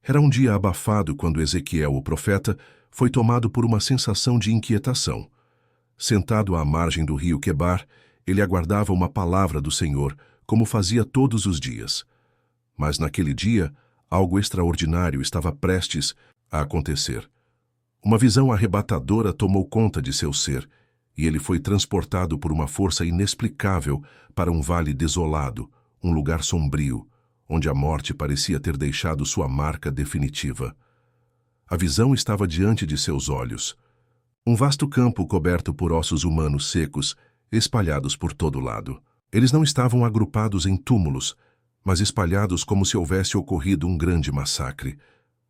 Era um dia abafado quando Ezequiel, o profeta, foi tomado por uma sensação de inquietação. Sentado à margem do rio Quebar, ele aguardava uma palavra do Senhor, como fazia todos os dias. Mas naquele dia, algo extraordinário estava prestes a acontecer. Uma visão arrebatadora tomou conta de seu ser, e ele foi transportado por uma força inexplicável para um vale desolado, um lugar sombrio, onde a morte parecia ter deixado sua marca definitiva. A visão estava diante de seus olhos. Um vasto campo coberto por ossos humanos secos, espalhados por todo lado. Eles não estavam agrupados em túmulos, mas espalhados como se houvesse ocorrido um grande massacre.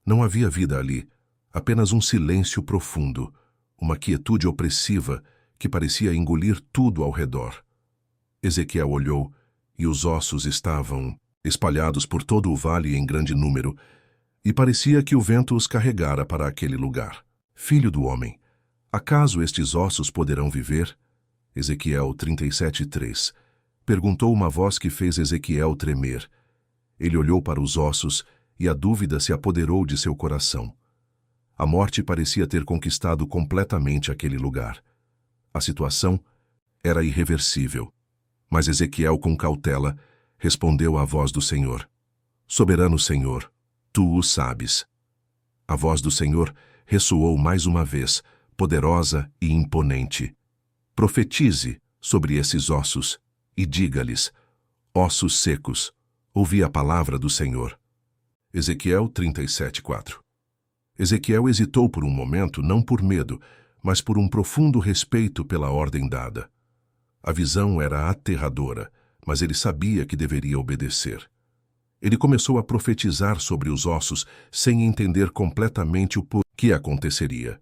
Não havia vida ali, apenas um silêncio profundo, uma quietude opressiva que parecia engolir tudo ao redor. Ezequiel olhou, e os ossos estavam espalhados por todo o vale em grande número, e parecia que o vento os carregara para aquele lugar. Filho do homem, acaso estes ossos poderão viver? Ezequiel 37:3. Perguntou uma voz que fez Ezequiel tremer. Ele olhou para os ossos e a dúvida se apoderou de seu coração. A morte parecia ter conquistado completamente aquele lugar. A situação era irreversível. Mas Ezequiel, com cautela, respondeu à voz do Senhor. Soberano Senhor, tu o sabes. A voz do Senhor ressoou mais uma vez, poderosa e imponente. Profetize sobre esses ossos e diga-lhes: ossos secos, ouvi a palavra do Senhor. Ezequiel 37:4. Ezequiel hesitou por um momento, não por medo, mas por um profundo respeito pela ordem dada. A visão era aterradora, mas ele sabia que deveria obedecer. Ele começou a profetizar sobre os ossos sem entender completamente o que aconteceria.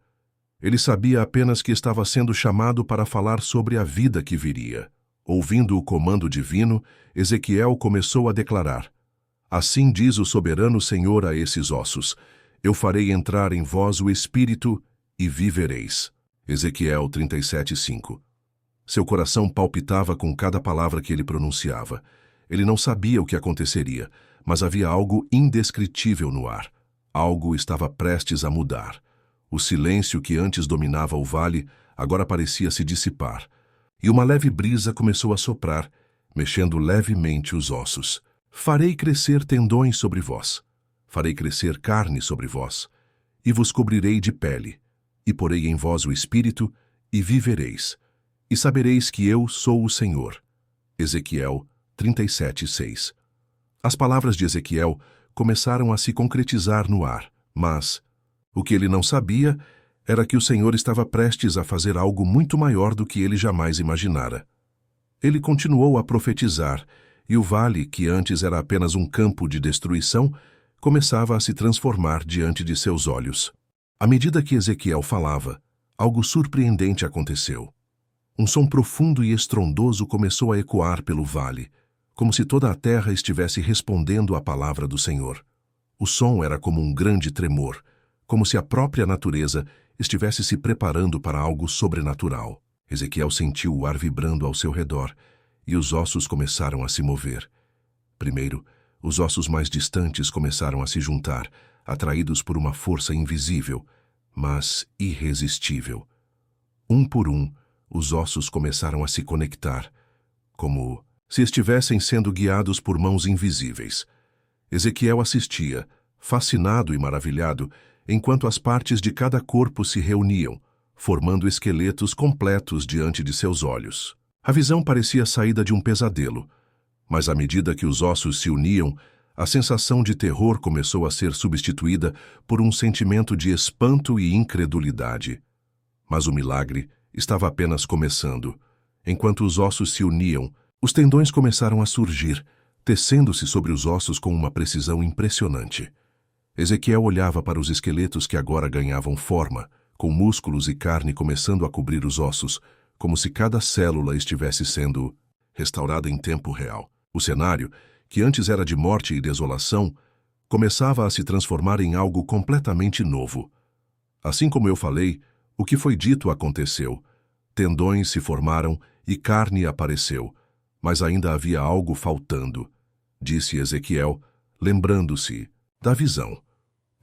Ele sabia apenas que estava sendo chamado para falar sobre a vida que viria. Ouvindo o comando divino, Ezequiel começou a declarar: assim diz o soberano Senhor a esses ossos: eu farei entrar em vós o Espírito e vivereis. Ezequiel 37:5. Seu coração palpitava com cada palavra que ele pronunciava. Ele não sabia o que aconteceria, mas havia algo indescritível no ar. Algo estava prestes a mudar. O silêncio que antes dominava o vale agora parecia se dissipar, e uma leve brisa começou a soprar, mexendo levemente os ossos. Farei crescer tendões sobre vós, farei crescer carne sobre vós, e vos cobrirei de pele, e porei em vós o Espírito, e vivereis, e sabereis que eu sou o Senhor. Ezequiel 37:6. As palavras de Ezequiel começaram a se concretizar no ar, mas o que ele não sabia era que o Senhor estava prestes a fazer algo muito maior do que ele jamais imaginara. Ele continuou a profetizar, e o vale, que antes era apenas um campo de destruição, começava a se transformar diante de seus olhos. À medida que Ezequiel falava, algo surpreendente aconteceu. Um som profundo e estrondoso começou a ecoar pelo vale, como se toda a terra estivesse respondendo à palavra do Senhor. O som era como um grande tremor, como se a própria natureza estivesse se preparando para algo sobrenatural. Ezequiel sentiu o ar vibrando ao seu redor, e os ossos começaram a se mover. Primeiro, os ossos mais distantes começaram a se juntar, atraídos por uma força invisível, mas irresistível. Um por um, os ossos começaram a se conectar, como se estivessem sendo guiados por mãos invisíveis. Ezequiel assistia, fascinado e maravilhado, enquanto as partes de cada corpo se reuniam, formando esqueletos completos diante de seus olhos. A visão parecia saída de um pesadelo, mas à medida que os ossos se uniam, a sensação de terror começou a ser substituída por um sentimento de espanto e incredulidade. Mas o milagre estava apenas começando. Enquanto os ossos se uniam, os tendões começaram a surgir, tecendo-se sobre os ossos com uma precisão impressionante. Ezequiel olhava para os esqueletos que agora ganhavam forma, com músculos e carne começando a cobrir os ossos, como se cada célula estivesse sendo restaurada em tempo real. O cenário, que antes era de morte e desolação, começava a se transformar em algo completamente novo. Assim como eu falei, o que foi dito aconteceu. Tendões se formaram e carne apareceu, mas ainda havia algo faltando, disse Ezequiel, lembrando-se da visão.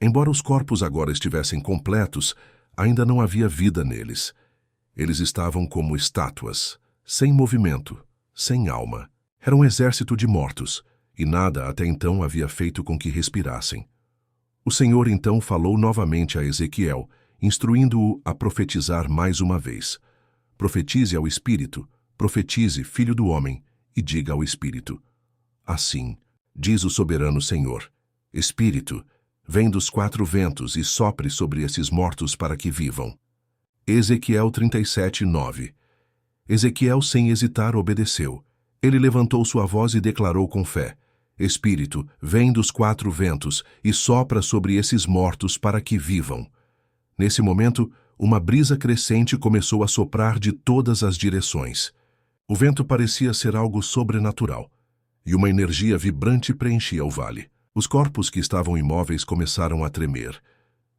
Embora os corpos agora estivessem completos, ainda não havia vida neles. Eles estavam como estátuas, sem movimento, sem alma. Era um exército de mortos, e nada até então havia feito com que respirassem. O Senhor então falou novamente a Ezequiel, instruindo-o a profetizar mais uma vez. Profetize ao Espírito, profetize, filho do homem, e diga ao Espírito: assim, diz o soberano Senhor, Espírito, vem dos 4 ventos e sopre sobre esses mortos para que vivam. Ezequiel 37:9. Ezequiel, sem hesitar, obedeceu. Ele levantou sua voz e declarou com fé: Espírito, vem dos 4 ventos e sopra sobre esses mortos para que vivam. Nesse momento, uma brisa crescente começou a soprar de todas as direções. O vento parecia ser algo sobrenatural, e uma energia vibrante preenchia o vale. Os corpos que estavam imóveis começaram a tremer.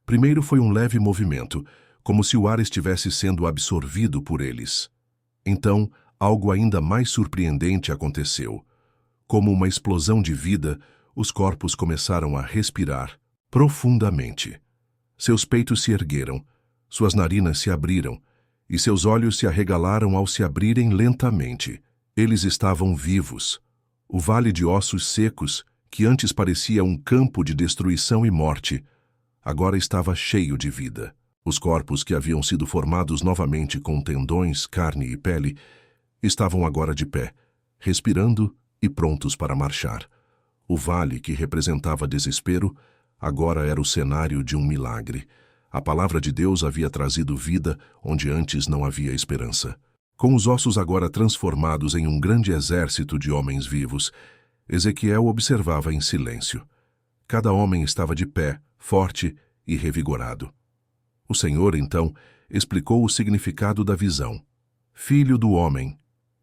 Primeiro foi um leve movimento, como se o ar estivesse sendo absorvido por eles. Então, algo ainda mais surpreendente aconteceu. Como uma explosão de vida, os corpos começaram a respirar profundamente. Seus peitos se ergueram, suas narinas se abriram, e seus olhos se arregalaram ao se abrirem lentamente. Eles estavam vivos. O vale de ossos secos, que antes parecia um campo de destruição e morte, agora estava cheio de vida. Os corpos que haviam sido formados novamente com tendões, carne e pele, estavam agora de pé, respirando e prontos para marchar. O vale, que representava desespero, agora era o cenário de um milagre. A palavra de Deus havia trazido vida onde antes não havia esperança. Com os ossos agora transformados em um grande exército de homens vivos, Ezequiel observava em silêncio. Cada homem estava de pé, forte e revigorado. O Senhor, então, explicou o significado da visão. Filho do homem,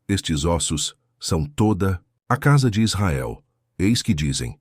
estes ossos são toda a casa de Israel. Eis que dizem: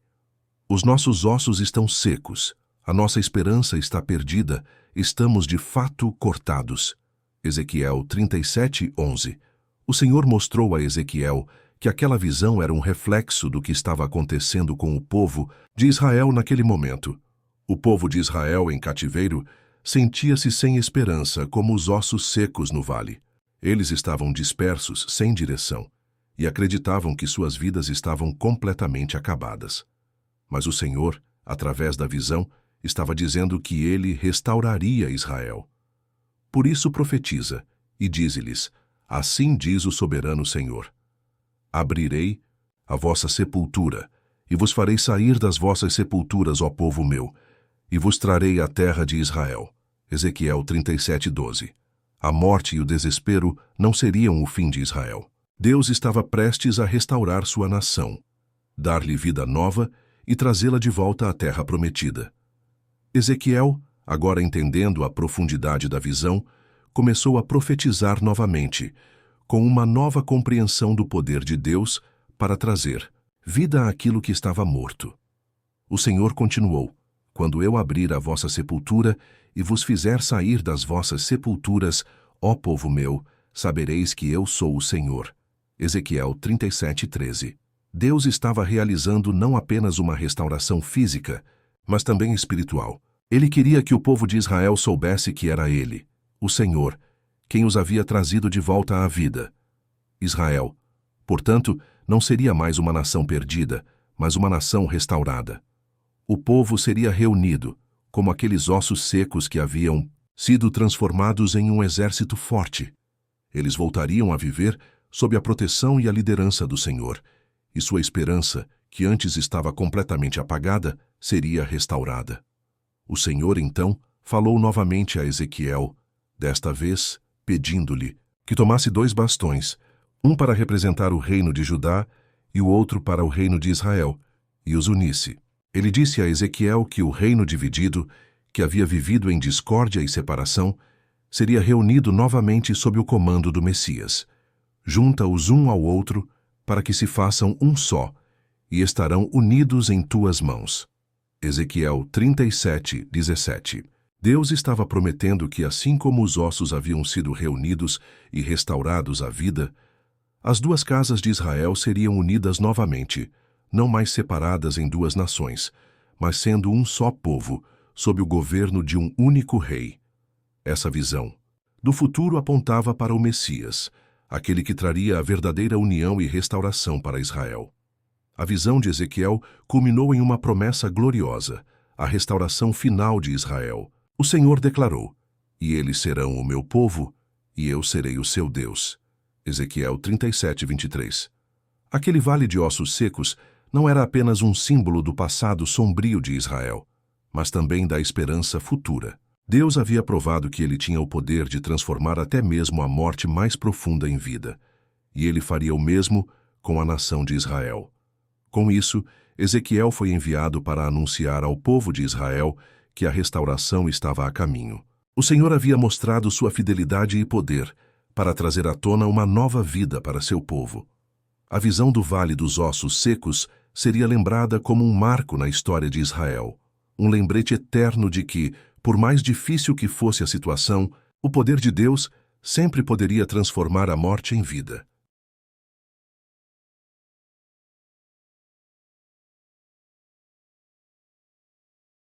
os nossos ossos estão secos, a nossa esperança está perdida, estamos de fato cortados. Ezequiel 37:11. O Senhor mostrou a Ezequiel que aquela visão era um reflexo do que estava acontecendo com o povo de Israel naquele momento. O povo de Israel, em cativeiro, sentia-se sem esperança, como os ossos secos no vale. Eles estavam dispersos, sem direção, e acreditavam que suas vidas estavam completamente acabadas. Mas o Senhor, através da visão, estava dizendo que ele restauraria Israel. Por isso profetiza, e dize-lhes: assim diz o soberano Senhor: abrirei a vossa sepultura, e vos farei sair das vossas sepulturas, ó povo meu, e vos trarei a terra de Israel. Ezequiel 37:12. A morte e o desespero não seriam o fim de Israel. Deus estava prestes a restaurar sua nação, dar-lhe vida nova e trazê-la de volta à terra prometida. Ezequiel, agora entendendo a profundidade da visão, começou a profetizar novamente, com uma nova compreensão do poder de Deus para trazer vida àquilo que estava morto. O Senhor continuou: quando eu abrir a vossa sepultura e vos fizer sair das vossas sepulturas, ó povo meu, sabereis que eu sou o Senhor. Ezequiel 37:13. Deus estava realizando não apenas uma restauração física, mas também espiritual. Ele queria que o povo de Israel soubesse que era Ele, o Senhor, quem os havia trazido de volta à vida. Israel, portanto, não seria mais uma nação perdida, mas uma nação restaurada. O povo seria reunido, como aqueles ossos secos que haviam sido transformados em um exército forte. Eles voltariam a viver sob a proteção e a liderança do Senhor, e sua esperança, que antes estava completamente apagada, seria restaurada. O Senhor, então, falou novamente a Ezequiel, desta vez pedindo-lhe que tomasse 2 bastões, um para representar o reino de Judá e o outro para o reino de Israel, e os unisse. Ele disse a Ezequiel que o reino dividido, que havia vivido em discórdia e separação, seria reunido novamente sob o comando do Messias. Junta-os um ao outro, para que se façam um só, e estarão unidos em tuas mãos. Ezequiel 37:17. Deus estava prometendo que, assim como os ossos haviam sido reunidos e restaurados à vida, as 2 casas de Israel seriam unidas novamente, não mais separadas em 2 nações, mas sendo um só povo, sob o governo de um único rei. Essa visão do futuro apontava para o Messias, aquele que traria a verdadeira união e restauração para Israel. A visão de Ezequiel culminou em uma promessa gloriosa, a restauração final de Israel. O Senhor declarou: "E eles serão o meu povo, e eu serei o seu Deus." Ezequiel 37, 23. Aquele vale de ossos secos não era apenas um símbolo do passado sombrio de Israel, mas também da esperança futura. Deus havia provado que ele tinha o poder de transformar até mesmo a morte mais profunda em vida, e ele faria o mesmo com a nação de Israel. Com isso, Ezequiel foi enviado para anunciar ao povo de Israel que a restauração estava a caminho. O Senhor havia mostrado sua fidelidade e poder para trazer à tona uma nova vida para seu povo. A visão do Vale dos Ossos Secos seria lembrada como um marco na história de Israel, um lembrete eterno de que, por mais difícil que fosse a situação, o poder de Deus sempre poderia transformar a morte em vida.